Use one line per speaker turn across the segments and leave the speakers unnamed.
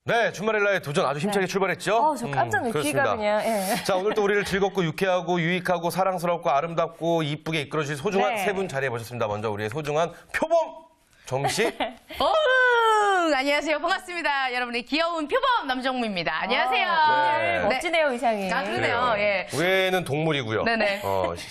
네, 주말엘라의 도전 아주 힘차게 출발했죠?
저 깜짝 놀
그렇습니다.
귀가 그냥. 예.
자, 오늘 또 우리를 즐겁고 유쾌하고 유익하고 사랑스럽고 아름답고 이쁘게 이끌어주실 소중한
네.
세 분 자리해 보셨습니다. 먼저 우리의 소중한 표범 정미 씨.
안녕하세요. 반갑습니다. 여러분의 귀여운 표범 남정무입니다. 안녕하세요.
네.
멋지네요, 의상이.
아, 그러네요. 예.
위에는 동물이고요.
네네.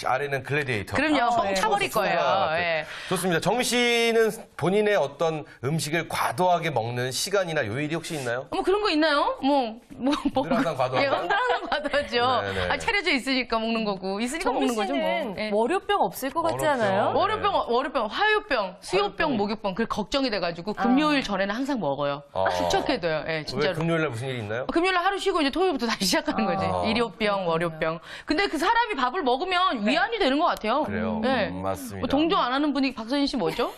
아래는 글래디에이터.
그럼요. 뻥
네.
차버릴 거예요. 예.
좋습니다. 정미 씨는 본인의 어떤 음식을 과도하게 먹는 시간이나 요일이 혹시 있나요?
뭐 그런 거 있나요?
늘 항상 과도하다?
예, 항상 과도하죠.
네네.
아, 차려져 있으니까 먹는 거고. 있으니까
정미
먹는 거죠, 뭐.
씨는
예.
월요병 없을 것 같지
어렵죠.
않아요?
월요병, 화요병, 수요병, 목요병. 그 걱정이 돼가지고 금요일 전에는 항상 먹어요. 축척해둬요. 예,
왜
진짜로.
금요일날 무슨 일이 있나요?
금요일날 하루 쉬고 이제 토요일부터 다시 시작하는 거지. 일요병, 월요병. 근데 그 사람이 밥을 먹으면 위안이 되는 것 같아요.
그래요.
예.
맞습니다.
뭐 동조 안 하는 분이 박서진 씨 뭐죠?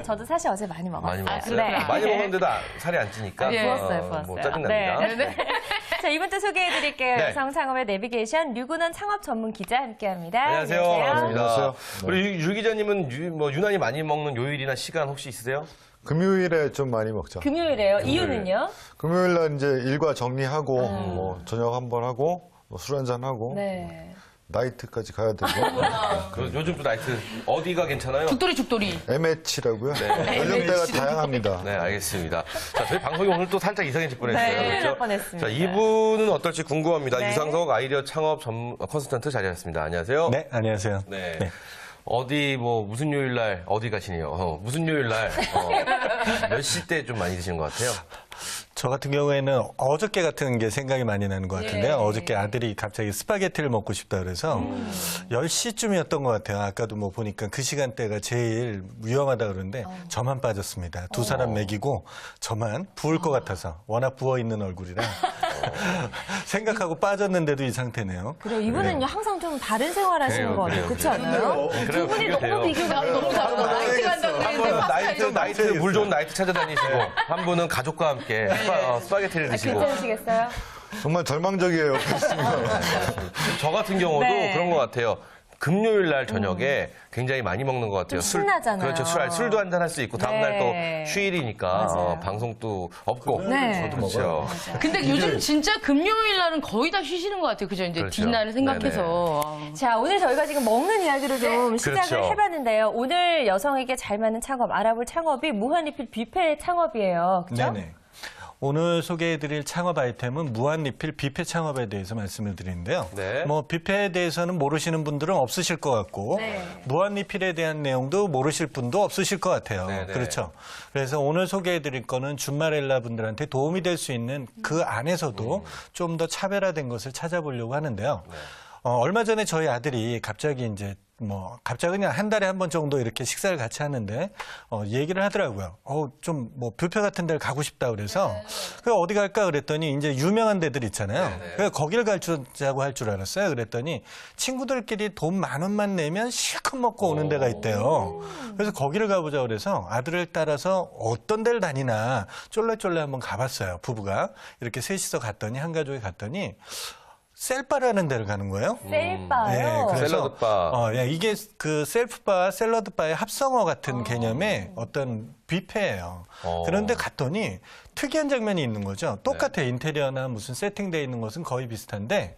저도 사실 어제 많이 먹었어요.
많이 먹었어요.
네.
많이 먹었는데도 살이 안 찌니까.
예.
부었어요.
뭐 짜증납니다.
네. 자, 이번 주 소개해드릴게요.
네.
여성 창업의 내비게이션 류근원 창업 전문 기자 함께합니다.
안녕하세요. 반갑습니다.
안녕하세요.
우리 유 기자님은 유난히 많이 먹는 요일이나 시간 혹시 있으세요?
금요일에 좀 많이 먹죠.
금요일에요. 이유는요?
금요일 날 이제 일과 정리하고 뭐 저녁 한번 하고 뭐 술 한잔 하고
네.
나이트까지 가야 되고
요즘 또 나이트 어디가 괜찮아요?
죽돌이.
MH라고요. 연령대가 다양합니다.
네, 알겠습니다. 자, 저희 방송이 오늘 또 살짝 이상해질 뻔했어요.
네,
그렇죠?
날 뻔했습니다.
자, 이분은 어떨지 궁금합니다.
네.
유상석 아이디어 창업 컨설턴트 자리하셨습니다. 안녕하세요.
네, 안녕하세요.
네. 어디 무슨 요일 날 어디 가시네요? 무슨 요일 날 몇 시 때 좀 많이 드시는 것 같아요?
저 같은 경우에는 어저께 같은 게 생각이 많이 나는 것 같은데요. 어저께 아들이 갑자기 스파게티를 먹고 싶다 그래서 10시쯤이었던 것 같아요. 아까도 뭐 보니까 그 시간대가 제일 위험하다 그러는데 저만 빠졌습니다. 두 사람 먹이고 저만 부을 것 같아서 워낙 부어있는 얼굴이라 생각하고 빠졌는데도 이 상태네요.
그래요. 이분은 항상 좀 다른 생활 하시는
그래요,
것 같아요.
그래요,
그렇지
그래요.
않아요?
그래요,
두 분이
그게 돼요.
너무 비교가
너무 다르고 나이트 간다고 그랬는데
한
파스타
분은 나이트 물 좋은 나이트 찾아다니시고 한 분은 가족과 함께 스파게티를 드시고
괜찮으시겠어요?
정말 절망적이에요.
저 같은 경우도
네.
그런 것 같아요. 금요일 날 저녁에 굉장히 많이 먹는 것 같아요.
좀 신나잖아요.
그렇죠. 술도 한잔 할 수 있고 다음날
네.
또 휴일이니까
맞아요.
방송도 없고.
네.
그렇죠.
근데 요즘 진짜 금요일 날은 거의 다 쉬시는 것 같아요. 그죠? 이제
그렇죠.
뒷날을 생각해서.
자, 오늘 저희가 지금 먹는 이야기로 좀 시작을
그렇죠.
해봤는데요. 오늘 여성에게 잘 맞는 창업, 알아볼 창업이 무한리필 뷔페 창업이에요. 그죠?
네네. 오늘 소개해드릴 창업 아이템은 무한리필 뷔페 창업에 대해서 말씀을 드리는데요.
네.
뭐 뷔페에 대해서는 모르시는 분들은 없으실 것 같고
네.
무한리필에 대한 내용도 모르실 분도 없으실 것 같아요.
네네.
그렇죠. 그래서 오늘 소개해드릴 거는 준마렐라 분들한테 도움이 될 수 있는 그 안에서도 좀 더 차별화된 것을 찾아보려고 하는데요. 얼마 전에 저희 아들이 갑자기 이제 갑자기 그냥 한 달에 한 번 정도 이렇게 식사를 같이 하는데, 얘기를 하더라고요. 좀 뷔페 같은 데를 가고 싶다 그래서, 그 어디 갈까 그랬더니 이제 유명한 데들 있잖아요. 그래서 거기를 가자고 할 줄 알았어요. 그랬더니 친구들끼리 돈 10,000원만 내면 실컷 먹고 오는 데가 있대요. 그래서 거기를 가보자 그래서 아들을 따라서 어떤 데를 다니나 쫄래쫄래 한번 가봤어요. 부부가. 이렇게 셋이서 갔더니, 한 가족이 갔더니, 셀바라는 데를 가는 거예요.
셀바요?
그래서,
샐러드바.
이게 그 셀프바, 샐러드바의 합성어 같은 개념의 어떤 뷔페예요. 그런데 갔더니 특이한 장면이 있는 거죠. 똑같아요. 인테리어나 무슨 세팅되어 있는 것은 거의 비슷한데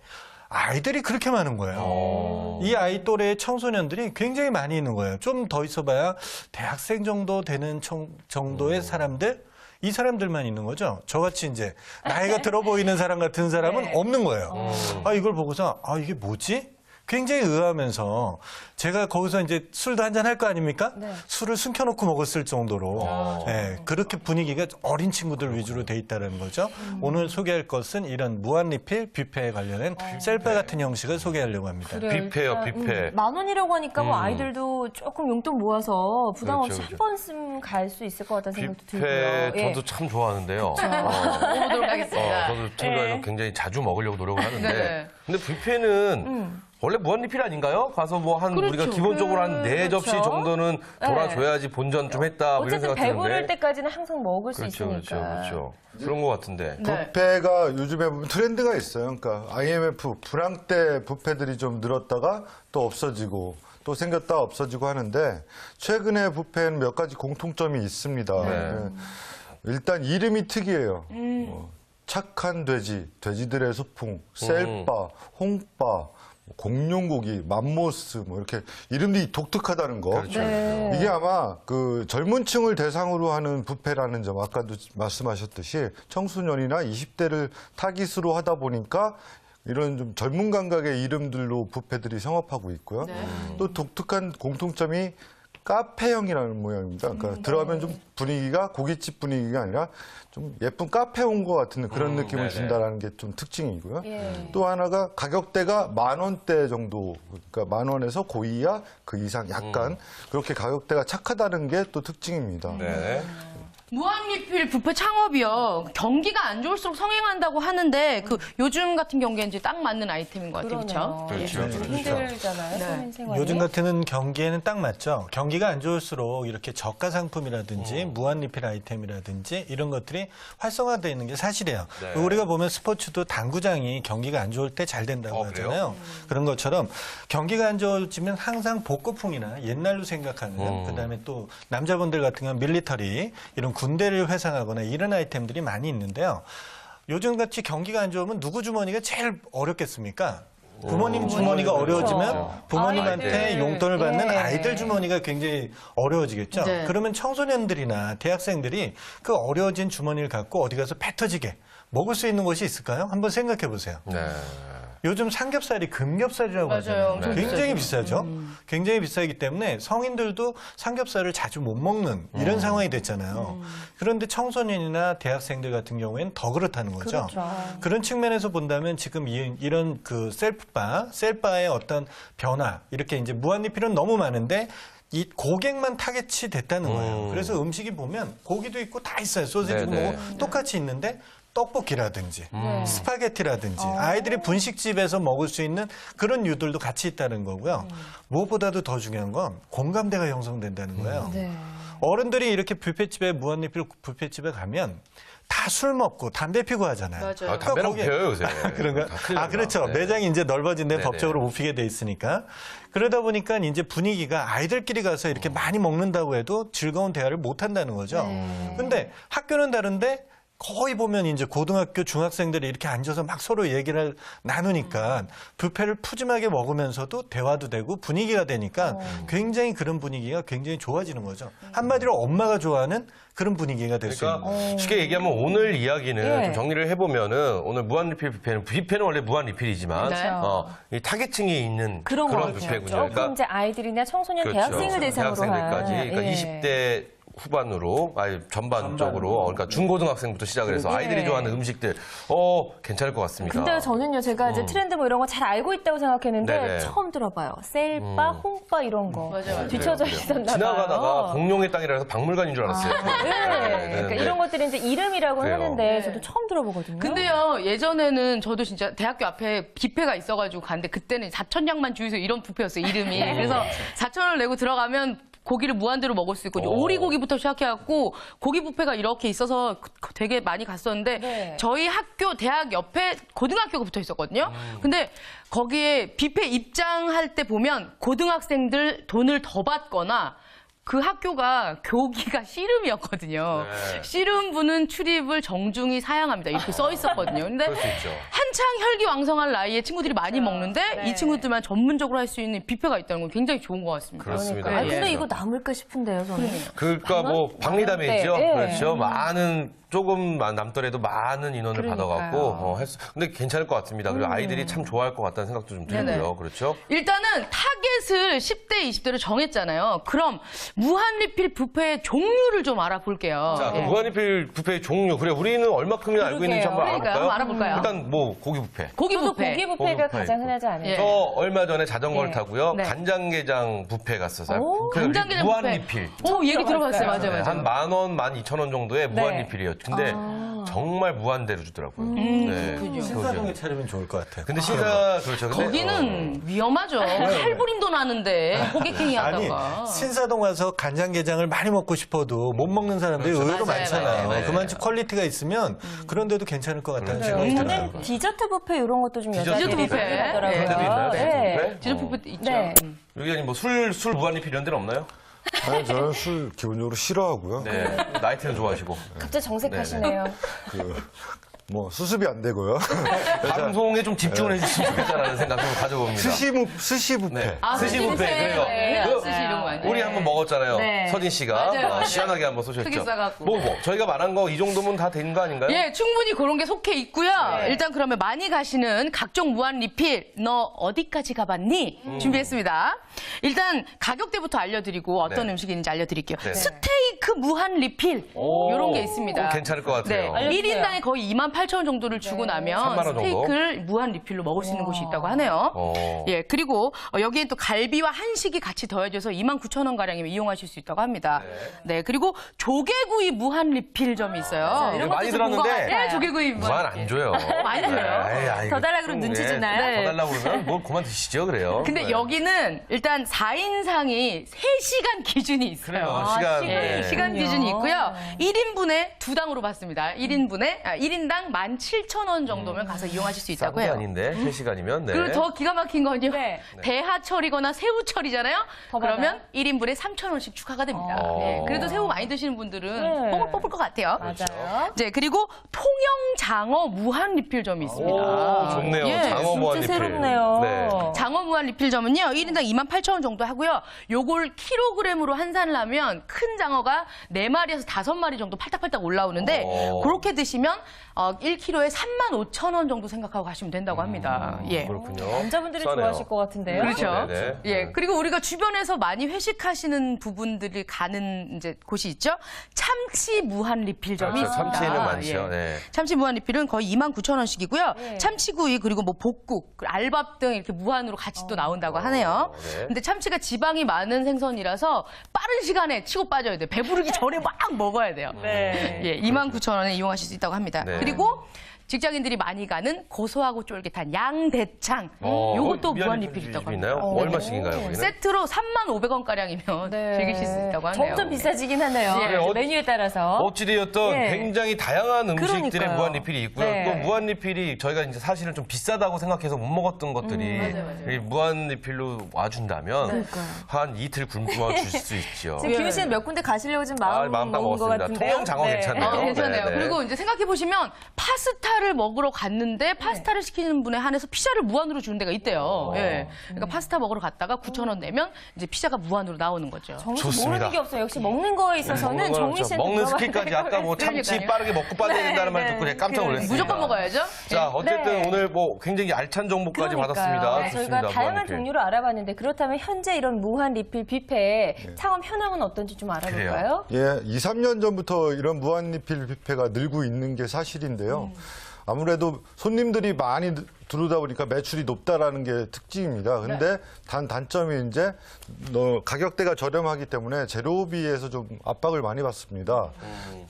아이들이 그렇게 많은 거예요. 이 아이 또래의 청소년들이 굉장히 많이 있는 거예요. 좀 더 있어봐야 대학생 정도 되는 정도의 사람들, 이 사람들만 있는 거죠. 저같이 이제 나이가 들어 보이는 사람 같은 사람은
네.
없는 거예요. 이걸 보고서 이게 뭐지? 굉장히 의아하면서 제가 거기서 이제 술도 한잔 할 거 아닙니까?
네.
술을 숨겨놓고 먹었을 정도로 그렇게 분위기가 어린 친구들 위주로 돼 있다는 거죠. 오늘 소개할 것은 이런 무한리필 뷔페에 관련된 셀바 같은 형식을 소개하려고 합니다.
그래요.
뷔페요,
일단,
뷔페.
10,000원이라고 하니까 뭐 아이들도 조금 용돈 모아서 부담 없이
그렇죠,
한 번쯤 갈 수 있을 것 같다는 생각도
뷔페
들고요. 예.
저도 참 좋아하는데요.
먹어보도록 하겠습니다.
저도 친구들이랑 굉장히 자주 먹으려고 노력을 하는데.
네.
근데 뷔페는 원래 무한리필 아닌가요? 가서
그렇죠.
우리가 기본적으로 한 4접시
그렇죠.
정도는 돌아줘야지 본전 좀 했다. 뭐 이런
어쨌든
생각
배부를
드는데.
때까지는 항상 먹을 수
그렇죠,
있으니까.
그렇죠. 그런 것 같은데.
네.
뷔페가 요즘에 보면 트렌드가 있어요. 그러니까 IMF 불황 때 뷔페들이 좀 늘었다가 또 없어지고 또 생겼다 없어지고 하는데 최근에 뷔페는 몇 가지 공통점이 있습니다.
네.
네. 일단 이름이 특이해요. 착한 돼지, 돼지들의 소풍, 셀바, 홍바, 공룡고기, 맘모스 뭐 이렇게 이름이 독특하다는 거.
그렇죠.
네.
이게 아마 그 젊은 층을 대상으로 하는 뷔페라는 점 아까도 말씀하셨듯이 청소년이나 20대를 타깃으로 하다 보니까 이런 좀 젊은 감각의 이름들로 뷔페들이 성업하고 있고요. 또 독특한 공통점이 카페형이라는 모양입니다. 그러니까 들어가면 좀 분위기가 고깃집 분위기가 아니라 좀 예쁜 카페 온 것 같은 그런 느낌을
네네.
준다는 게 좀 특징이고요.
예.
또 하나가 가격대가 10,000원대 정도, 그러니까 10,000원에서 고이하 그 이상 약간 그렇게 가격대가 착하다는 게 또 특징입니다.
네.
무한리필 뷔페 창업이요. 경기가 안 좋을수록 성행한다고 하는데 그 요즘 같은 경우에 이제 딱 맞는 아이템인 것 같아요.
그러네요.
그렇죠?
그렇죠.
힘들잖아요.
네.
서민 생활이.
요즘 같은 경기에는 딱 맞죠. 경기가 안 좋을수록 이렇게 저가 상품이라든지 무한 리필 아이템이라든지 이런 것들이 활성화되어 있는 게 사실이에요.
네.
우리가 보면 스포츠도 당구장이 경기가 안 좋을 때 잘 된다고
그래요?
하잖아요. 그런 것처럼 경기가 안 좋아지면 항상 복고풍이나 옛날로 생각하는 그다음에 또 남자분들 같은 경우는 밀리터리 이런 군대를 회상하거나 이런 아이템들이 많이 있는데요. 요즘같이 경기가 안 좋으면 누구 주머니가 제일 어렵겠습니까? 부모님 주머니가 어려워지면 부모님한테
아이들.
용돈을 받는
예.
아이들 주머니가 굉장히 어려워지겠죠.
네.
그러면 청소년들이나 대학생들이 그 어려워진 주머니를 갖고 어디 가서 배 터지게 먹을 수 있는 곳이 있을까요? 한번 생각해 보세요.
네.
요즘 삼겹살이 금겹살이라고
맞아요.
하잖아요.
엄청
굉장히 비싸죠. 굉장히 비싸기 때문에 성인들도 삼겹살을 자주 못 먹는 이런 상황이 됐잖아요. 그런데 청소년이나 대학생들 같은 경우에는 더 그렇다는 거죠.
그렇죠.
그런 측면에서 본다면 지금 이런 그 셀바의 어떤 변화, 이렇게 이제 무한리필은 너무 많은데 이 고객만 타겟이 됐다는 거예요. 그래서 음식이 보면 고기도 있고 다 있어요. 소시지도
네네.
뭐고 똑같이 있는데 떡볶이라든지 스파게티라든지 아이들이 분식집에서 먹을 수 있는 그런 류들도 같이 있다는 거고요. 무엇보다도 더 중요한 건 공감대가 형성된다는 거예요.
네.
어른들이 이렇게 뷔페집에 무한리필 뷔페집에 가면 다 술 먹고 담배 피고 하잖아요.
맞아요.
아, 담배랑
거기에-
피워요, 요새.
그런가?
다 큰일
아,
난다.
그렇죠.
네.
매장이 이제 넓어진데
네네.
법적으로 못 피게 돼 있으니까. 그러다 보니까 이제 분위기가 아이들끼리 가서 이렇게 많이 먹는다고 해도 즐거운 대화를 못 한다는 거죠. 근데 학교는 다른데 거의 보면 이제 고등학교 중학생들이 이렇게 앉아서 막 서로 얘기를 나누니까 뷔페를 푸짐하게 먹으면서도 대화도 되고 분위기가 되니까 굉장히 그런 분위기가 굉장히 좋아지는 거죠. 한마디로 엄마가 좋아하는 그런 분위기가 될 수
그러니까
있는 거예요.
쉽게 얘기하면 오늘 이야기는
예.
좀 정리를 해보면은 오늘 무한리필 뷔페는 원래 무한리필이지만
그렇죠.
이 타겟층이 있는
그런 것 같아요.
뷔페군요.
조금 이제 아이들이나 청소년,
그렇죠.
대학생을 대상으로
대학생들까지.
한.
그러니까
예.
20대 후반으로, 아니 전반적으로, 그러니까 중고등학생부터 시작을 해서
예.
아이들이 좋아하는 음식들, 괜찮을 것 같습니다.
근데 저는요, 제가 이제 트렌드 뭐 이런 거 잘 알고 있다고 생각했는데
네네.
처음 들어봐요. 셀바, 홍바 이런 거.
맞아요.
뒤쳐져 있었나 봐요.
지나가다가 공룡의 땅이라 해서 박물관인 줄 알았어요.
네. 그러니까 이런 것들이 이제 이름이라고
그래요.
하는데 저도 처음 들어보거든요.
근데요, 예전에는 저도 진짜 대학교 앞에 뷔페가 있어가지고 갔는데 그때는 4,000양만 주유소 이런 뷔페였어요, 이름이. 그래서 4,000원을 내고 들어가면 고기를 무한대로 먹을 수 있고 오리고기부터 시작해갖고 고기 뷔페가 이렇게 있어서 되게 많이 갔었는데
네.
저희 학교 대학 옆에 고등학교가 붙어 있었거든요. 근데 거기에 뷔페 입장할 때 보면 고등학생들 돈을 더 받거나 그 학교가 교기가 씨름이었거든요.
네.
씨름부는 출입을 정중히 사양합니다. 이렇게 써 있었거든요. 근데
그럴 수 있죠.
한창 혈기왕성한 나이에 친구들이 많이 먹는데
네.
이 친구들만 전문적으로 할 수 있는 뷔페가 있다는 건 굉장히 좋은 것 같습니다.
그렇습니다.
아, 근데
예.
이거 남을까 싶은데요, 저는.
그러니까 뭐 박리담회죠.
네.
그렇죠. 많은 조금 남더라도 많은 인원을
그러니까요.
받아갖고 근데 괜찮을 것 같습니다. 그리고 아이들이 참 좋아할 것 같다는 생각도 좀 들고요.
네네.
그렇죠.
일단은 타겟을 10대, 20대로 정했잖아요. 그럼 무한리필 뷔페의 종류를 좀 알아볼게요.
자, 그럼
예.
무한리필 뷔페의 종류. 그래, 우리는 얼마큼이나 알고 있는지 한번
그러게요.
그러니까요.
알아볼까요?
한번 알아볼까요?
일단 뭐 고기 뷔페.
고기
저도
뷔페.
고기 뷔페가
고기
가장
뷔페
흔하지 않아요?
예.
저 얼마 전에 자전거를
네.
타고요.
네.
간장게장 뷔페 갔었어요.
오,
그
간장게장
무한리필.
뷔페. 오, 얘기 들어봤어요. 맞아요, 맞아요.
한 10,000원, 12,000원 정도의 무한리필이에요. 근데 정말 무한대로 주더라고요. 네.
그렇군요.
신사동에 차리면 좋을 것 같아요.
근데 신사 그렇죠. 근데,
거기는 위험하죠. 할부림도 나는데 호객행위
아니,
하다가.
신사동 와서 간장게장을 많이 먹고 싶어도 못 먹는 사람들이
그렇죠.
의외로
맞아요,
많잖아요.
맞아요.
그만큼 퀄리티가 있으면 그런데도 괜찮을 것 같다는 생각이 들어요.
저는 디저트 뷔페 이런 것도 좀
디저트
여자들이
뷔페.
많이 가더라고요.
네.
디저트 있나요?
네.
뷔페?
디저트 뷔페 있죠.
네.
여기 아니 뭐 술 무한리필 이런 데는 없나요?
아니, 저는 술 기본적으로 싫어하고요.
네. 나이트는 좋아하시고.
갑자기 정색하시네요.
뭐 수습이 안 되고요.
방송에 좀 집중을 해주시면 좋겠다라는 생각 좀 가져봅니다.
스시 뷔페.
네.
아,
스시 뷔페, 그래요.
네,
그
스시 이런 거 많이.
우리 한번 먹었잖아요.
네.
서진 씨가
맞아요.
시원하게 한번 쏘셨죠.
크게 싸갖고.
뭐, 저희가 말한 거 이 정도면 다 된 거 아닌가요?
예, 충분히 그런 게 속해 있고요. 일단 그러면 많이 가시는 각종 무한 리필, 너 어디까지 가봤니? 준비했습니다. 일단 가격대부터 알려드리고 어떤
네.
음식이 있는지 알려드릴게요.
네.
스테이크 무한 리필, 이런 게 있습니다.
괜찮을 것 같아요.
네, 1인당에 거의 28,000원 정도를 주고 나면
3만 원 정도?
스테이크를 무한 리필로 먹을 수 있는 곳이 있다고 하네요. 예, 그리고 여기엔 또 갈비와 한식이 같이 더해져서 29,000원 가량이면 이용하실 수 있다고 합니다. 네, 그리고 조개구이 무한 리필점이 있어요.
이거 많이 들었는데
네, 조개구이
무한 안 줘요.
많이 줘요?
에이, 아이,
더 달라 그러면 눈치 주나요?
네.
더 달라고 그러면 뭘 그만 드시죠, 그래요.
근데
네.
여기는 일단 4인상이 3시간 기준이 있어요.
그래요. 시간.
네, 시간 기준이 있고요. 1인분에 2당으로 받습니다. 1인당 17,000원 정도면 가서 이용하실 수 있다고
싼게
해요.
아닌데 3시간이면 네.
그리고 더 기가 막힌 건요.
네.
대하철이거나 새우철이잖아요.
더
그러면 1인분에 3,000원씩 추가가 됩니다.
어.
네, 그래도 새우 많이 드시는 분들은
네.
뽕을 뽑을 것 같아요.
맞아요.
네, 그리고 통영장어 무한 리필점이 있습니다.
오, 좋네요.
예.
장어 무한
진짜
리필.
새롭네요.
네.
장어 무한 리필점은요, 1인당 28,000원 정도 하고요. 요걸 킬로그램으로 환산을 하면 큰 장어가 4마리에서 5마리 정도 팔딱팔딱 올라오는데, 그렇게 드시면 1kg에 35,000원 정도 생각하고 가시면 된다고 합니다. 예.
그렇군요.
남자분들이
싸네요.
좋아하실 것 같은데요.
그렇죠.
네네.
예. 그리고 우리가 주변에서 많이 회식하시는 부분들이 가는 이제 곳이 있죠. 참치 무한 리필점이
그렇죠.
있습니다.
참치는 많죠. 네.
참치 무한 리필은 거의 29,000원씩이고요.
네.
참치구이 그리고 뭐 볶국, 알밥 등 이렇게 무한으로 같이 또 나온다고 하네요.
네.
근데 참치가 지방이 많은 생선이라서 빠른 시간에 치고 빠져야 돼요. 배부르기 전에 막 먹어야 돼요.
네.
예, 29,000원에 이용하실 수 있다고 합니다.
네.
그리고 직장인들이 많이 가는 고소하고 쫄깃한 양대창. 요것도 무한 리필 있다고 합니다.
있나요? 얼마씩인가요, 거기는?
세트로 3,500원가량이면
네.
즐기실 수 있다고 하네요.
점점 비싸지긴 하네요.
예.
이제 메뉴에 따라서.
어찌되었던
네.
굉장히 다양한 음식들의
그러니까요.
무한 리필이 있고요.
네.
또 무한 리필이 저희가 이제 사실은 좀 비싸다고 생각해서 못 먹었던 것들이 이 무한 리필로 와준다면 한 이틀 굶고 줄 수 있죠.
지금 김희 씨는 몇 군데 가시려고 지금 마음
마음 딱
먹은 것
먹었습니다.
같은데요.
통영 장어 괜찮네요.
괜찮아요.
네, 네.
그리고 이제 생각해보시면 파스타를 먹으러 갔는데 파스타를 시키는 분에 한해서 피자를 무한으로 주는 데가 있대요. 예. 그러니까 파스타 먹으러 갔다가 9,000원 내면 이제 피자가 무한으로 나오는 거죠.
정신
좋습니다.
모르는 게 없어요. 역시 먹는 거에 있어서는
먹는
정민
거는
씨한테
먹는
물어봐야
스킬까지 아까 뭐 참치
그러니까요.
빠르게 먹고 빠져야 된다는 말 듣고 그냥 깜짝 놀랐습니다.
무조건 먹어야죠.
자, 어쨌든
네.
오늘 뭐 굉장히 알찬 정보까지 받았습니다.
네,
좋습니다.
저희가 다양한
무한 리필.
종류로 알아봤는데 그렇다면 현재 이런 무한 리필 뷔페 창업 현황은 어떤지 좀 알아볼까요?
예, 2, 3년 전부터 이런 무한리필 뷔페가 늘고 있는 게 사실인데요. 아무래도 손님들이 많이 들어오다 보니까 매출이 높다라는 게 특징입니다. 근데 단점이 이제 가격대가 저렴하기 때문에 재료비에서 좀 압박을 많이 받습니다.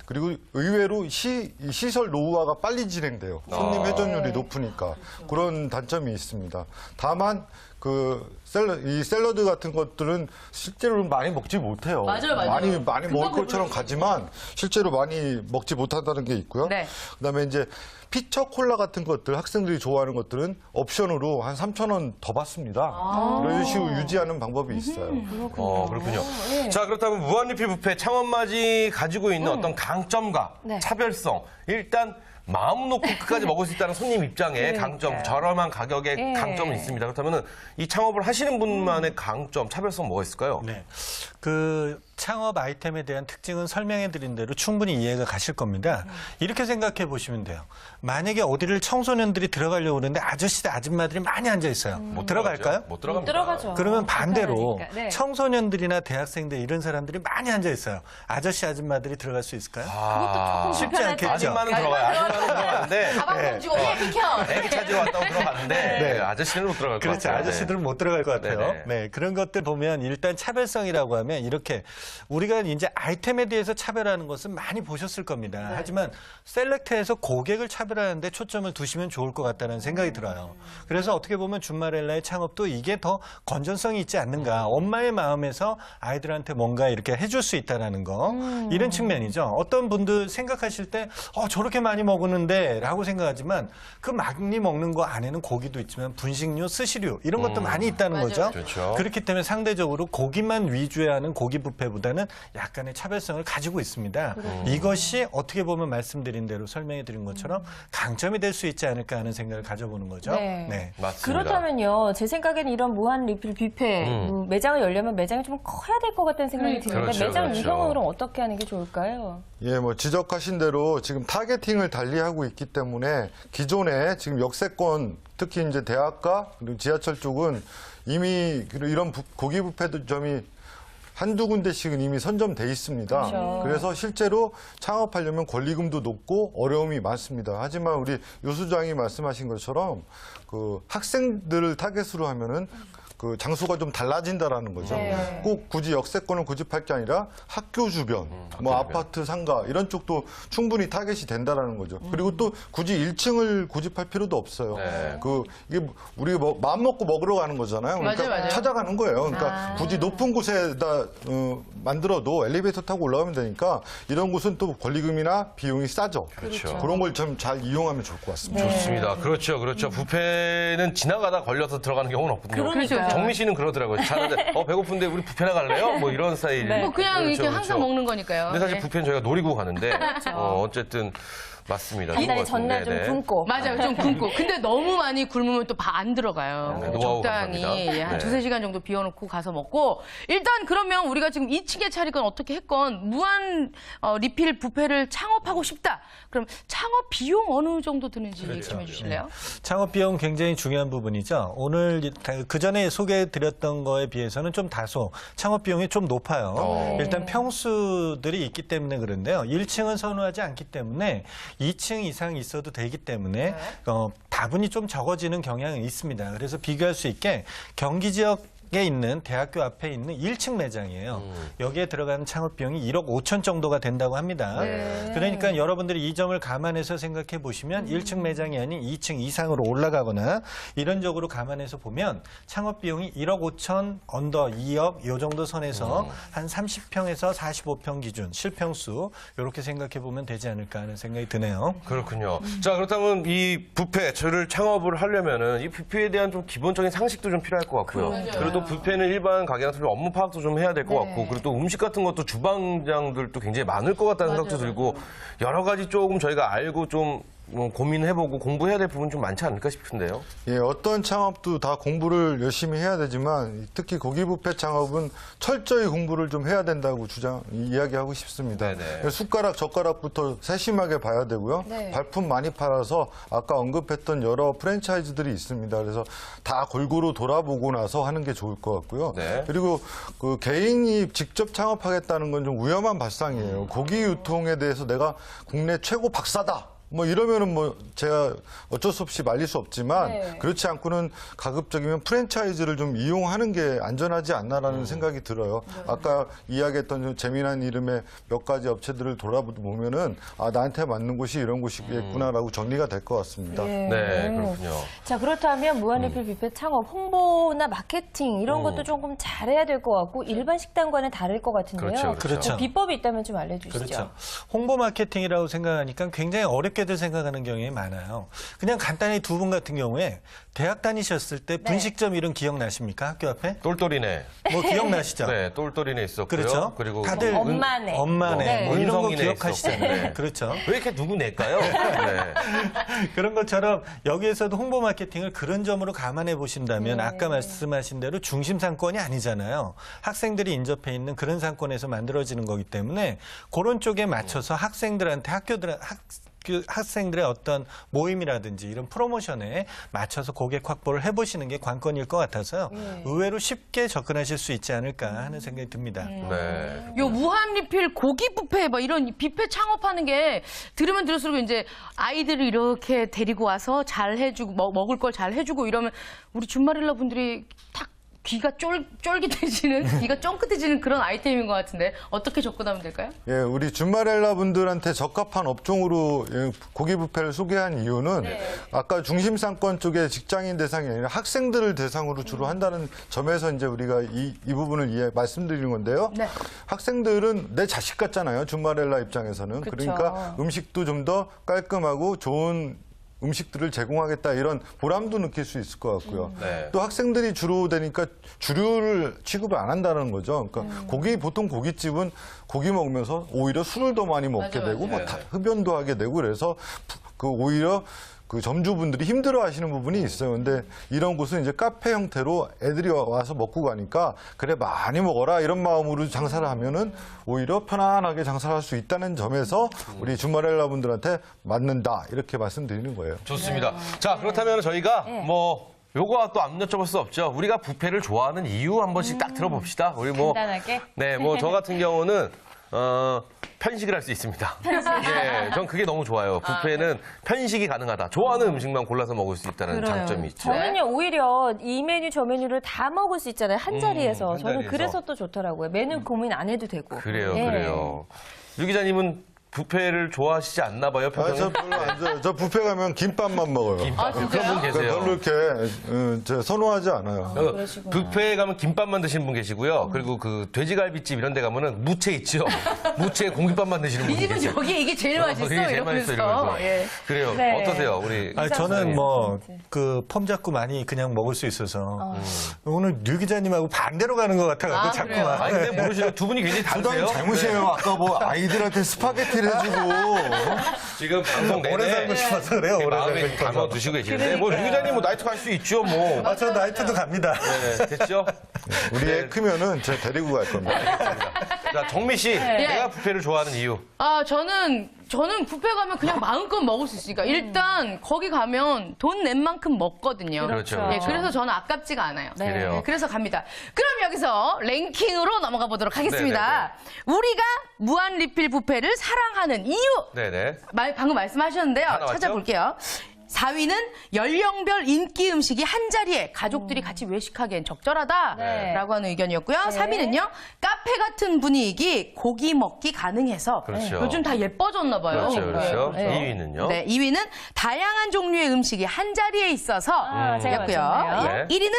그리고 의외로 시설 노후화가 빨리 진행돼요. 손님 회전율이 높으니까 그런 단점이 있습니다. 다만 이 샐러드 같은 것들은 실제로는 많이 먹지 못해요.
맞아요.
많이
금방
먹을 것처럼 가지만 실제로 많이 먹지 못한다는 게 있고요.
네.
그다음에 이제 피처 콜라 같은 것들 학생들이 좋아하는 것들은 옵션으로 한 3,000원 더 받습니다. 그런 식으로 유지하는 방법이 있어요.
그렇군요. 자, 그렇다면 무한리필 뷔페 창업맞이 가지고 있는 어떤 강점과
네.
차별성. 일단 마음 놓고 끝까지 먹을 수 있다는 손님 입장의 강점, 저렴한 가격의
예.
강점은 있습니다. 그렇다면 이 창업을 하시는 분만의 강점, 차별성 뭐가 있을까요?
네. 그 창업 아이템에 대한 특징은 설명해 드린 대로 충분히 이해가 가실 겁니다. 이렇게 생각해 보시면 돼요. 만약에 어디를 청소년들이 들어가려고 그러는데 아저씨들, 아줌마들이 많이 앉아 있어요. 못 들어갈까요?
못 들어갑니다.
들어가죠.
그러면 반대로
불편하니까. 네.
청소년들이나 대학생들 이런 사람들이 많이 앉아 있어요. 아저씨, 아줌마들이 들어갈 수 있을까요? 쉽지
불편하죠.
않겠죠.
아줌마는 들어가요. 아줌마는 들어가는데
가방 던지고 예, 비켜.
애기 찾으러 왔다고 들어갔는데 아저씨는 못 들어갈 것
그렇죠.
같아요.
아저씨들은 못 들어갈 것 같아요.
네네.
네, 그런 것들 보면 일단 차별성이라고 하면 이렇게 우리가 이제 아이템에 대해서 차별하는 것은 많이 보셨을 겁니다. 하지만 셀렉트에서 고객을 차별하는데 초점을 두시면 좋을 것 같다는 생각이 들어요. 그래서 어떻게 보면 준마렐라의 창업도 이게 더 건전성이 있지 않는가. 엄마의 마음에서 아이들한테 뭔가 이렇게 해줄 수 있다는 거. 이런 측면이죠. 어떤 분들 생각하실 때 저렇게 많이 먹어 먹는데 라고 생각하지만 그 막리 먹는 거 안에는 고기도 있지만 분식류, 스시류 이런 것도 많이 있다는 거죠.
그렇죠.
그렇기 때문에 상대적으로 고기만 위주에 하는 고기 뷔페보다는 약간의 차별성을 가지고 있습니다. 이것이 어떻게 보면 말씀드린 대로 설명해 드린 것처럼 강점이 될 수 있지 않을까 하는 생각을 가져보는 거죠.
네.
맞습니다.
그렇다면요, 제 생각에는 이런 무한 리필 뷔페 매장을 열려면 매장이 좀 커야 될 것 같다는 생각이 드는데
그렇죠,
매장
그렇죠.
운영은 그럼 어떻게 하는 게 좋을까요?
예, 뭐 지적하신 대로 지금 타겟팅을 달리하고 있기 때문에 기존에 지금 역세권 특히 이제 대학가 그리고 지하철 쪽은 이미 이런 고기 뷔페점이 한두 군데씩은 이미 선점돼 있습니다.
그렇죠.
그래서 실제로 창업하려면 권리금도 높고 어려움이 많습니다. 하지만 우리 유 수장이 말씀하신 것처럼 그 학생들을 타겟으로 하면은 그 장소가 좀 달라진다라는 거죠.
네.
꼭 굳이 역세권을 고집할 게 아니라 학교 주변, 뭐 아파트 상가 이런 쪽도 충분히 타겟이 된다라는 거죠. 그리고 또 굳이 1층을 고집할 필요도 없어요.
네.
이게 우리 마음 먹고 먹으러 가는 거잖아요. 그러니까
맞아요.
찾아가는 거예요. 그러니까 굳이 높은 곳에다 만들어도 엘리베이터 타고 올라가면 되니까 이런 곳은 또 권리금이나 비용이 싸죠.
그렇죠.
그런 걸 좀 잘 이용하면 좋을 것 같습니다.
좋습니다. 그렇죠, 그렇죠. 뷔페는 지나가다 걸려서 들어가는 경우는 없거든요.
그러니까요.
정미 씨는 그러더라고요. 자는데 배고픈데 우리 뷔페나 갈래요? 뭐 이런 스타일.
네.
뭐 그냥
그렇죠,
이렇게 항상
그렇죠.
먹는 거니까요.
근데 사실
네.
뷔페는 저희가 노리고 가는데 어쨌든 맞습니다.
한 달에
좋은 것
전날 좀
같은데.
굶고.
맞아요. 좀 굶고. 근데 너무 많이 굶으면 또 안 들어가요.
네, 노하우가
적당히
들어갑니다.
한
네.
2-3시간 정도 비워놓고 가서 먹고 일단 그러면 우리가 지금 2층에 차리건 어떻게 했건 무한 리필 뷔페를 창업하고 싶다. 그럼 창업 비용 어느 정도 드는지 얘기 좀 해주실래요?
창업 비용 굉장히 중요한 부분이죠. 오늘 그 전에 소개해드렸던 거에 비해서는 좀 다소 창업 비용이 좀 높아요. 일단 평수들이 있기 때문에 그런데요. 1층은 선호하지 않기 때문에 2층 이상 있어도 되기 때문에 다분히 좀 적어지는 경향이 있습니다. 그래서 비교할 수 있게 경기 지역 에 있는 대학교 앞에 있는 1층 매장이에요. 여기에 들어가는 창업 비용이 1억 5천 정도가 된다고 합니다. 그러니까 여러분들이 이 점을 감안해서 생각해 보시면 1층 매장이 아닌 2층 이상으로 올라가거나 이런 쪽으로 감안해서 보면 창업 비용이 1억 5천 언더 2억 요 정도 선에서 한 30평에서 45평 기준 실평수 이렇게 생각해 보면 되지 않을까 하는 생각이 드네요.
그렇군요. 자, 그렇다면 이 뷔페, 저를 창업을 하려면은 이 뷔페에 대한 좀 기본적인 상식도 좀 필요할 것 같고요. 그리고 또 뷔페는 일반 가게랑 틀려 업무 파악도 좀 해야 될 것 같고, 그리고 또 음식 같은 것도 주방장들도 굉장히 많을 것 같다는 생각도 들고, 여러 가지 조금 저희가 알고 좀 고민해보고 공부해야 될 부분 좀 많지 않을까 싶은데요.
예, 어떤 창업도 다 공부를 열심히 해야 되지만 특히 고기 뷔페 창업은 철저히 공부를 좀 해야 된다고 이야기하고 싶습니다.
네네.
숟가락, 젓가락부터 세심하게 봐야 되고요. 발품 많이 팔아서 아까 언급했던 여러 프랜차이즈들이 있습니다. 그래서 다 골고루 돌아보고 나서 하는 게 좋을 것 같고요.
네.
그리고 그 개인이 직접 창업하겠다는 건 좀 위험한 발상이에요. 고기 유통에 대해서 내가 국내 최고 박사다. 뭐 이러면은 뭐 제가 어쩔 수 없이 말릴 수 없지만 그렇지 않고는 가급적이면 프랜차이즈를 좀 이용하는 게 안전하지 않나라는 생각이 들어요. 아까 이야기했던 좀 재미난 이름의 몇 가지 업체들을 돌아보면은 아 나한테 맞는 곳이 이런 곳이겠구나라고 정리가 될 것 같습니다.
네, 그렇군요.
자, 그렇다면 무한리필 뷔페 창업 홍보나 마케팅 이런 것도 조금 잘해야 될 것 같고 일반 식당과는 다를 것 같은데요.
그렇죠,
그렇죠.
뭐 비법이 있다면 좀 알려주시죠.
그렇죠. 홍보 마케팅이라고 생각하니까 굉장히 어렵게들 생각하는 경우가 많아요. 그냥 간단히 두 분 같은 경우에 대학 다니셨을 때 분식점 이름 기억나십니까? 학교 앞에?
똘똘이네.
뭐 기억나시죠?
네, 똘똘이네 있었고요.
그렇죠.
그리고
다들
엄마네.
엄마네. 뭐 이런 거
은성이네
기억하시잖아요.
있었고. 네.
그렇죠.
왜 이렇게 누구 낼까요? 네.
그런 것처럼 여기에서도 홍보 마케팅을 그런 점으로 감안해 보신다면 아까 말씀하신 대로 중심 상권이 아니잖아요. 학생들이 인접해 있는 그런 상권에서 만들어지는 거기 때문에 그런 쪽에 맞춰서 학생들한테 학생들의 어떤 모임이라든지 이런 프로모션에 맞춰서 고객 확보를 해보시는 게 관건일 것 같아서요. 의외로 쉽게 접근하실 수 있지 않을까 하는 생각이 듭니다.
네.
요 무한 리필 고기 뷔페 막 이런 뷔페 창업하는 게 들으면 들을수록 이제 아이들을 이렇게 데리고 와서 잘 해주고 먹을 걸 잘 해주고 이러면 우리 준마릴라 분들이 탁 귀가 쫄깃해지는, 귀가 쫑긋해지는 그런 아이템인 것 같은데 어떻게 접근하면 될까요?
예, 우리 준마렐라 분들한테 적합한 업종으로 고기 뷔페를 소개한 이유는 아까 중심상권 쪽에 직장인 대상이 아니라 학생들을 대상으로 주로 한다는 점에서 이제 우리가 이 부분을 말씀드리는 건데요.
네.
학생들은 내 자식 같잖아요. 준마렐라 입장에서는.
그쵸.
그러니까 음식도 좀 더 깔끔하고 좋은 음식들을 제공하겠다 이런 보람도 느낄 수 있을 것 같고요.
네.
또 학생들이 주로 되니까 주류를 취급을 안 한다는 거죠. 그러니까 보통 고깃집은 고기 먹으면서 오히려 술을 더 많이 먹게
맞아요,
되고
맞아요.
뭐 흡연도 하게 되고 그래서 오히려 그 점주분들이 힘들어 하시는 부분이 있어요. 근데 이런 곳은 이제 카페 형태로 애들이 와서 먹고 가니까 그래 많이 먹어라 이런 마음으로 장사를 하면은 오히려 편안하게 장사를 할 수 있다는 점에서 우리 준마렐라 분들한테 맞는다 이렇게 말씀드리는 거예요.
좋습니다. 자, 그렇다면 저희가 뭐 요거 또 안 여쭤볼 수 없죠. 우리가 뷔페를 좋아하는 이유 한 번씩 딱 들어봅시다. 우리 뭐
간단하게.
네, 뭐 저 같은 경우는 편식을 할 수 있습니다. 네, 전 그게 너무 좋아요. 뷔페는 편식이 가능하다. 좋아하는 음식만 골라서 먹을 수 있다는 장점이 있죠.
저는요 오히려 이 메뉴 저 메뉴를 다 먹을 수 있잖아요 한 자리에서.
한
저는
자리에서.
그래서 또 좋더라고요. 메뉴 고민 안 해도 되고.
그래요,
예.
그래요. 유 기자님은 뷔페를 좋아하시지 않나 봐요,
저
평소에?
별로 안 좋아요. 저 뷔페 가면 김밥만 먹어요.
아,
그런 분
진짜요?
계세요.
별로 이렇게 저 선호하지 않아요.
뷔페에 가면 김밥만 드시는 분 계시고요. 그리고 그 돼지갈비집 이런 데 가면은 무채 있죠. 무채에 공깃밥만 드시는
이
분이
집은
계세요.
저기 이게 제일 맛있어
이게 제일 맛있어
이러면서.
이러면서.
예.
그래요.
네.
어떠세요, 우리?
아니, 저는 뭐 그 폼 잡고 많이 그냥 먹을 수 있어서 오늘 류 기자님하고 반대로 가는 것 같아가지고
아,
자꾸만.
그래요?
아니 근데 모르시는 두 분이 굉장히 다르세요.
부담이 잘못이에요. 아까 뭐 아이들한테 스파게티를 해주고
지금 방송
오래
내내
살고 싶어서 그래요. 오래 살고
마음에
싶어서.
담아 두시고 계시는데 뭐 유 기자님 뭐 나이트 갈 수 있죠, 뭐.
아, 저 나이트도 갑니다.
네, 됐죠?
우리 애 크면은 제가 데리고 갈 겁니다.
자, 정미 씨, 내가 뷔페를 좋아하는 이유.
아, 저는 뷔페 가면 그냥 마음껏 먹을 수 있으니까 일단 거기 가면 돈 낸 만큼 먹거든요.
그렇죠,
예,
그렇죠.
그래서 저는 아깝지가 않아요.
네.
그래요.
네, 그래서 갑니다. 그럼 여기서 랭킹으로 넘어가 보도록 하겠습니다. 우리가 무한 리필 뷔페를 사랑하는 이유
네네.
방금 말씀하셨는데요.
다 나왔죠?
찾아볼게요. 4위는 연령별 인기 음식이 한 자리에 가족들이 같이 외식하기엔 적절하다라고
네.
하는 의견이었고요. 3위는요. 카페 같은 분위기 고기 먹기 가능해서
그렇죠.
요즘 다 예뻐졌나 봐요.
그렇죠, 그렇죠.
네.
2위는요.
네, 2위는 다양한 종류의 음식이 한 자리에 있어서
제가
였고요.
맞췄네요.
네.
1위는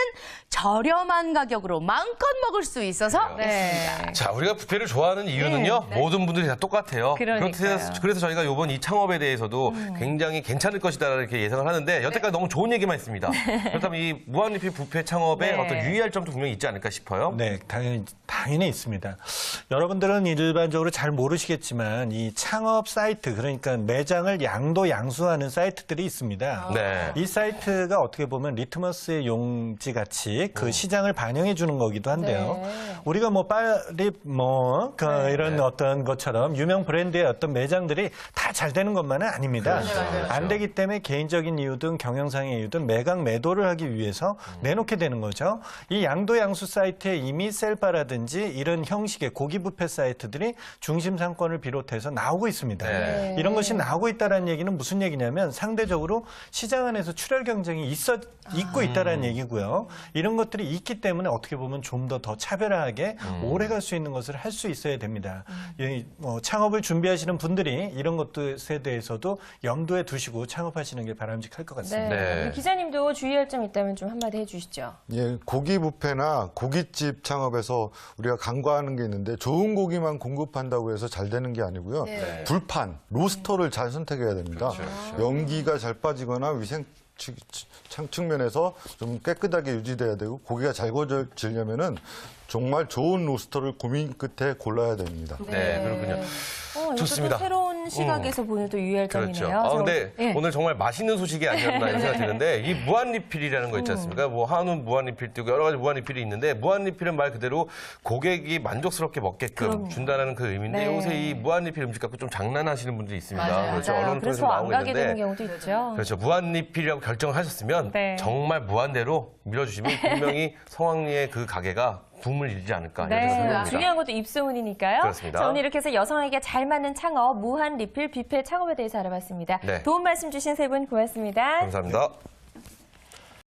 저렴한 가격으로 마음껏 먹을 수 있어서
네.
자, 우리가 뷔페를 좋아하는 이유는요, 모든 분들이 다 똑같아요.
그러니까요.
그래서 저희가 이번 이 창업에 대해서도 굉장히 괜찮을 것이다 이렇게 예상을 하는데 여태까지 너무 좋은 얘기만 했습니다. 그렇다면 이 무한리필 뷔페 창업에
네.
어떤 유의할 점도 분명히 있지 않을까 싶어요.
네, 당연히 있습니다. 여러분들은 일반적으로 잘 모르시겠지만 이 창업 사이트, 그러니까 매장을 양도 양수하는 사이트들이 있습니다.
네.
이 사이트가 어떻게 보면 리트머스의 용지 같이 그 시장을 반영해 주는 거기도 한데요.
네.
우리가 뭐 파리 이런 어떤 것처럼 유명 브랜드의 어떤 매장들이 다 잘 되는 것만은 아닙니다. 안 되기 때문에 개인적인 이유든 경영상의 이유든 매각 매도를 하기 위해서 내놓게 되는 거죠. 이 양도 양수 사이트에 이미 셀바라든지 이런 형식의 고기 뷔페 사이트들이 중심 상권을 비롯해서 나오고 있습니다.
네.
이런 것이 나오고 있다는 얘기는 무슨 얘기냐면 상대적으로 시장 안에서 출혈 경쟁이 있고 있다는 얘기고요. 이런 것들이 있기 때문에 어떻게 보면 좀 더 차별화하게 오래 갈 수 있는 것을 할 수 있어야 됩니다. 창업을 준비하시는 분들이 이런 것들에 대해서도 염두에 두시고 창업하시는 게 바람직할 것 같습니다.
네.
우리 기자님도 주의할 점 있다면 좀 한마디 해주시죠.
예, 고기 뷔페나 고깃집 창업에서 우리가 간과하는 게 있는데 좋은 고기만 공급한다고 해서 잘 되는 게 아니고요. 불판, 로스터를 잘 선택해야 됩니다. 연기가 잘 빠지거나 위생 측면에서 좀 깨끗하게 유지돼야 되고 고기가 잘 구워지려면은 정말 좋은 로스터를 고민 끝에 골라야 됩니다.
네, 그렇군요.
이것도
좋습니다.
또 새로운 시각에서 보는 또 유의할
그렇죠.
점이네요.
근데
예.
오늘 정말 맛있는 소식이 아니었나 이런 생각이 드는데 이 무한리필이라는 거 있지 않습니까? 뭐 한우 무한리필도 있고 여러 가지 무한리필이 있는데 무한리필은 말 그대로 고객이 만족스럽게 먹게끔 준다는 그 의미인데
네.
요새 이 무한리필 음식 갖고 좀 장난하시는 분들이 있습니다.
맞아요.
그렇죠.
맞아요.
언론
그래서
통해서
안
나오고
가게 되는
있는데
경우도 있죠.
그렇죠. 무한리필이라고 결정을 하셨으면
네.
정말 무한대로 밀어주시면 분명히 성황리의 그 가게가 붐을 일지 않을까 이런 생각이
네,
듭니다.
중요한 것도 입소문이니까요.
그렇습니다.
자, 오늘 이렇게 해서 여성에게 잘 맞는 창업, 무한 리필 뷔페 창업에 대해서 알아봤습니다.
네.
도움 말씀 주신 세 분 고맙습니다.
감사합니다.